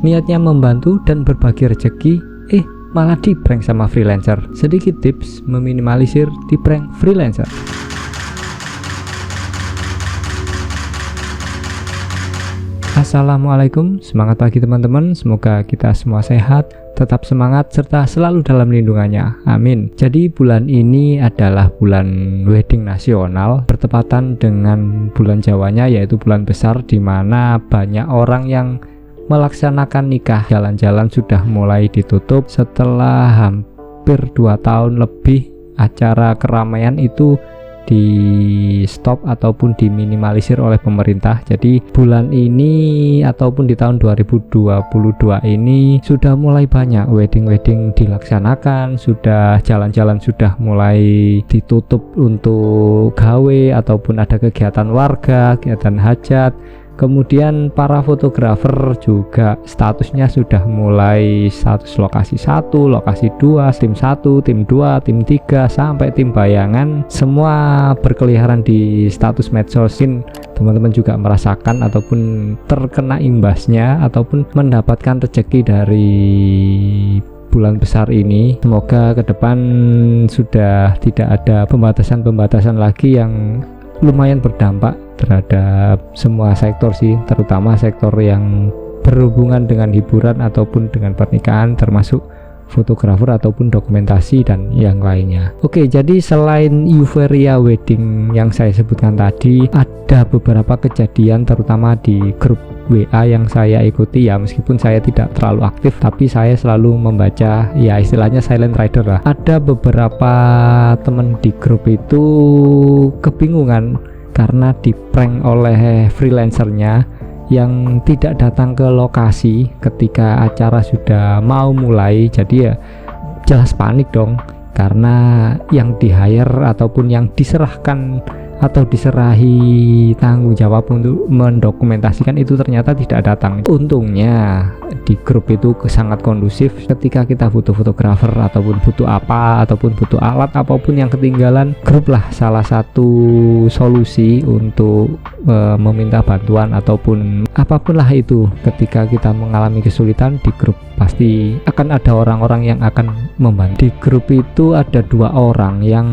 niatnya membantu dan berbagi rezeki, malah di prank sama freelancer. Sedikit tips meminimalisir di prank freelancer. Assalamualaikum, semangat pagi teman-teman. Semoga kita semua sehat, tetap semangat, serta selalu dalam lindungannya, amin. Jadi bulan ini adalah bulan wedding nasional, bertepatan dengan bulan Jawanya, yaitu bulan besar, di mana banyak orang yang melaksanakan nikah. Jalan-jalan sudah mulai ditutup setelah hampir 2 tahun lebih. Acara keramaian itu di stop ataupun diminimalisir oleh pemerintah. Jadi bulan ini ataupun di tahun 2022 ini sudah mulai banyak wedding dilaksanakan, sudah jalan-jalan sudah mulai ditutup untuk gawe ataupun ada kegiatan warga, kegiatan hajat. Kemudian para fotografer juga statusnya sudah mulai status lokasi 1, lokasi 2, tim 1, tim 2, tim 3, sampai tim bayangan. Semua berkeliaran di status medsosin. Teman-teman juga merasakan ataupun terkena imbasnya ataupun mendapatkan rezeki dari bulan besar ini. Semoga ke depan sudah tidak ada pembatasan-pembatasan lagi yang lumayan berdampak terhadap semua sektor sih, terutama sektor yang berhubungan dengan hiburan ataupun dengan pernikahan, termasuk fotografer ataupun dokumentasi dan yang lainnya. Oke, jadi selain euforia wedding yang saya sebutkan tadi, ada beberapa kejadian terutama di grup WA yang saya ikuti ya, meskipun saya tidak terlalu aktif, tapi saya selalu membaca, ya istilahnya silent rider lah. Ada beberapa teman di grup itu kebingungan karena di prank oleh freelancernya yang tidak datang ke lokasi ketika acara sudah mau mulai. Jadi ya jelas panik dong, karena yang di hire ataupun yang diserahkan atau diserahi tanggung jawab untuk mendokumentasikan itu ternyata tidak datang. Untungnya di grup itu sangat kondusif. Ketika kita butuh fotografer ataupun butuh apa ataupun butuh alat apapun yang ketinggalan, grup lah salah satu solusi untuk meminta bantuan ataupun apapun lah itu. Ketika kita mengalami kesulitan, di grup pasti akan ada orang-orang yang akan membantu. Di grup itu ada 2 orang yang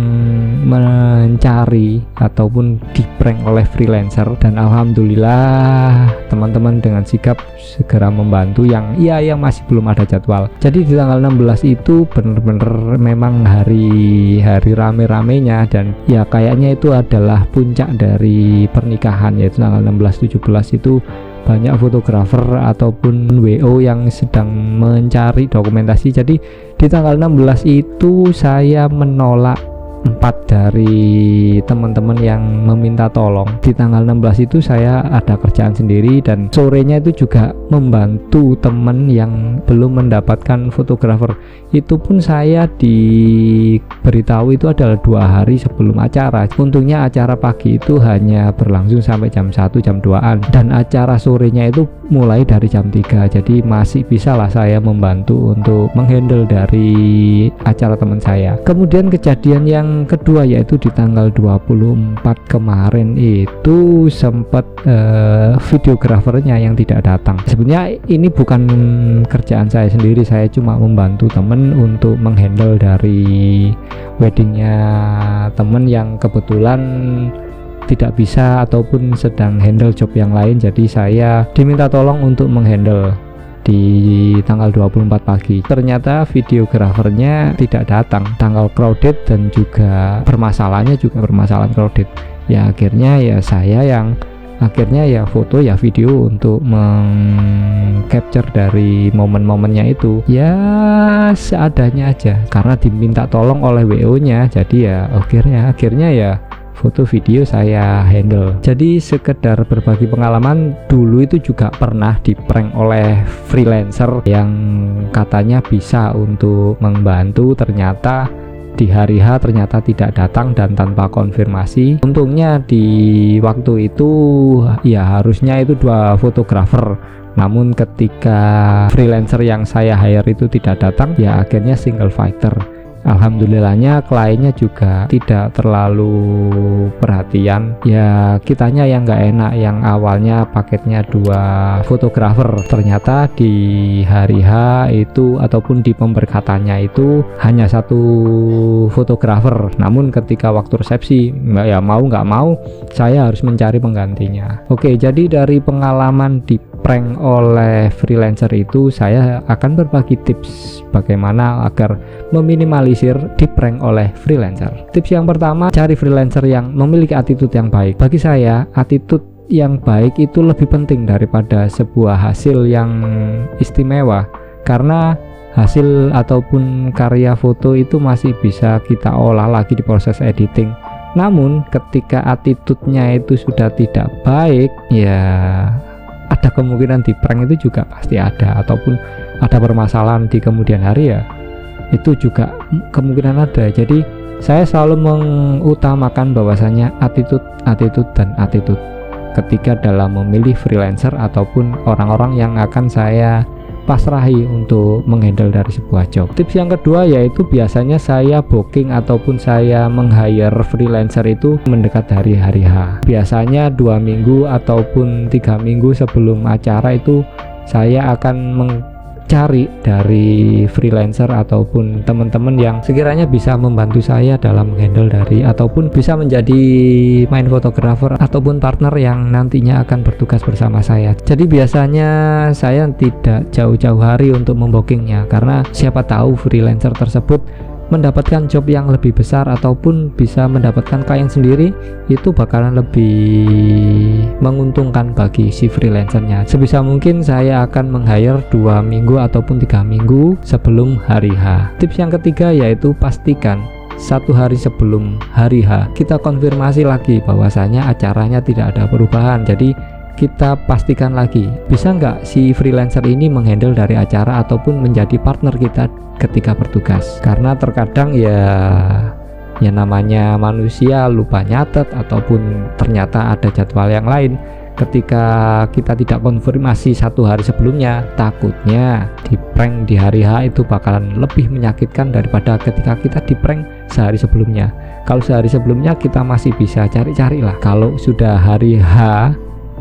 mencari ataupun di prank oleh freelancer, dan alhamdulillah teman-teman dengan sigap segera membantu yang masih belum ada jadwal. Jadi di tanggal 16 itu bener-bener memang hari rame-ramenya, dan ya kayaknya itu adalah puncak dari pernikahan, yaitu tanggal 16-17 itu banyak fotografer ataupun WO yang sedang mencari dokumentasi. Jadi di tanggal 16 itu saya menolak 4 dari teman-teman yang meminta tolong. Di tanggal 16 itu saya ada kerjaan sendiri, dan sorenya itu juga membantu teman yang belum mendapatkan fotografer. Itu pun saya diberitahu itu adalah 2 hari sebelum acara. Untungnya acara pagi itu hanya berlangsung sampai jam 1, jam 2an, dan acara sorenya itu mulai dari jam 3. Jadi masih bisa lah saya membantu untuk menghandle dari acara teman saya. Kemudian kejadian yang kedua yaitu di tanggal 24 kemarin itu sempat videografernya yang tidak datang. Sebenarnya ini bukan kerjaan saya sendiri, saya cuma membantu temen untuk menghandle dari weddingnya temen yang kebetulan tidak bisa ataupun sedang handle job yang lain. Jadi saya diminta tolong untuk menghandle di tanggal 24 pagi. Ternyata videografernya tidak datang, tanggal crowded, dan juga permasalahannya juga permasalahan crowded. Ya akhirnya ya saya yang foto ya video untuk meng-capture dari momen-momennya itu ya seadanya aja, karena diminta tolong oleh WO nya. Jadi ya akhirnya ya foto video saya handle. Jadi sekedar berbagi pengalaman, dulu itu juga pernah di prank oleh freelancer yang katanya bisa untuk membantu, ternyata di hari H ternyata tidak datang dan tanpa konfirmasi. Untungnya di waktu itu ya harusnya itu 2 fotografer, namun ketika freelancer yang saya hire itu tidak datang, ya akhirnya single fighter. Alhamdulillahnya kliennya juga tidak terlalu perhatian, ya kitanya yang nggak enak, yang awalnya paketnya 2 fotografer, ternyata di hari H itu ataupun di pemberkatannya itu hanya 1 fotografer. Namun ketika waktu resepsi, ya mau nggak mau saya harus mencari penggantinya. Oke, jadi dari pengalaman di prank oleh freelancer itu, saya akan berbagi tips bagaimana agar meminimalisir di prank oleh freelancer. Tips yang pertama, cari freelancer yang memiliki attitude yang baik. Bagi saya, attitude yang baik itu lebih penting daripada sebuah hasil yang istimewa, karena hasil ataupun karya foto itu masih bisa kita olah lagi di proses editing. Namun ketika attitude-nya itu sudah tidak baik, ya ada kemungkinan di prank itu juga pasti ada, ataupun ada permasalahan di kemudian hari, ya itu juga kemungkinan ada. Jadi saya selalu mengutamakan bahwasanya attitude dan attitude ketika dalam memilih freelancer ataupun orang-orang yang akan saya pasrahi untuk menghandle dari sebuah job. Tips yang kedua yaitu biasanya saya booking ataupun saya meng-hire freelancer itu mendekat dari hari H. Biasanya 2 minggu ataupun 3 minggu sebelum acara itu saya akan cari dari freelancer ataupun teman-teman yang sekiranya bisa membantu saya dalam handle dari ataupun bisa menjadi main fotografer ataupun partner yang nantinya akan bertugas bersama saya. Jadi biasanya saya tidak jauh-jauh hari untuk membookingnya, karena siapa tahu freelancer tersebut mendapatkan job yang lebih besar ataupun bisa mendapatkan klien sendiri, itu bakalan lebih menguntungkan bagi si freelancernya. Sebisa mungkin saya akan meng-hire 2 minggu ataupun 3 minggu sebelum hari H. Tips yang ketiga yaitu pastikan 1 hari sebelum hari H kita konfirmasi lagi bahwasanya acaranya tidak ada perubahan. Jadi kita pastikan lagi, bisa nggak si freelancer ini menghandle dari acara ataupun menjadi partner kita ketika bertugas. Karena terkadang ya namanya manusia lupa nyatet ataupun ternyata ada jadwal yang lain. Ketika kita tidak konfirmasi 1 hari sebelumnya, takutnya di prank di hari H itu bakalan lebih menyakitkan daripada ketika kita di prank sehari sebelumnya. Kalau sehari sebelumnya kita masih bisa cari-cari lah, kalau sudah hari H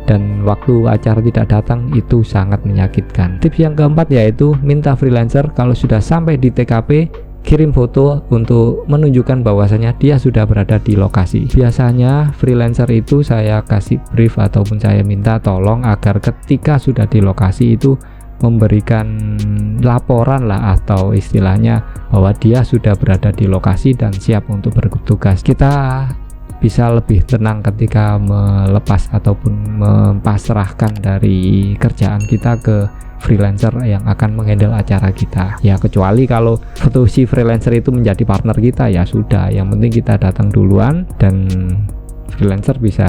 dan waktu acara tidak datang itu sangat menyakitkan. Tips yang keempat yaitu minta freelancer kalau sudah sampai di TKP kirim foto untuk menunjukkan bahwasanya dia sudah berada di lokasi. Biasanya freelancer itu saya kasih brief ataupun saya minta tolong agar ketika sudah di lokasi itu memberikan laporan lah, atau istilahnya bahwa dia sudah berada di lokasi dan siap untuk bertugas. Kita bisa lebih tenang ketika melepas ataupun mempasrahkan dari kerjaan kita ke freelancer yang akan menghandle acara kita. Ya kecuali kalau si freelancer itu menjadi partner kita, ya sudah, yang penting kita datang duluan dan freelancer bisa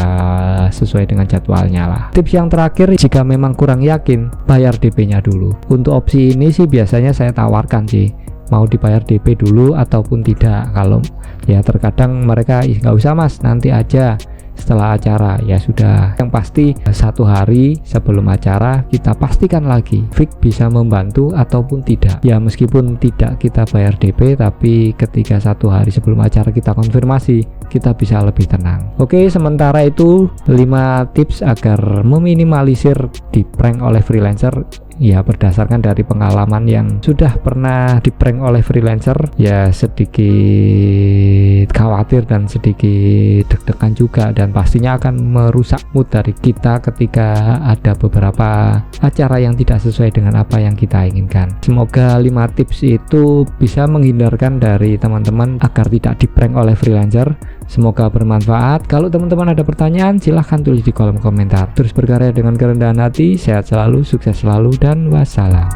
sesuai dengan jadwalnya lah. Tips yang terakhir, jika memang kurang yakin, bayar DP-nya dulu. Untuk opsi ini sih biasanya saya tawarkan sih, mau dibayar DP dulu ataupun tidak. Kalau ya terkadang mereka nggak usah mas, nanti aja setelah acara. Ya sudah, yang pasti 1 hari sebelum acara kita pastikan lagi fix bisa membantu ataupun tidak. Ya meskipun tidak kita bayar DP, tapi ketika 1 hari sebelum acara kita konfirmasi, kita bisa lebih tenang. Oke, sementara itu 5 tips agar meminimalisir di prank oleh freelancer. Ya berdasarkan dari pengalaman yang sudah pernah di prank oleh freelancer, ya sedikit khawatir dan sedikit deg-degan juga, dan pastinya akan merusak mood dari kita ketika ada beberapa acara yang tidak sesuai dengan apa yang kita inginkan. Semoga 5 tips itu bisa menghindarkan dari teman-teman agar tidak di prank oleh freelancer. Semoga bermanfaat. Kalau teman-teman ada pertanyaan, silahkan tulis di kolom komentar. Terus berkarya dengan kerendahan hati, sehat selalu, sukses selalu, dan wassalam.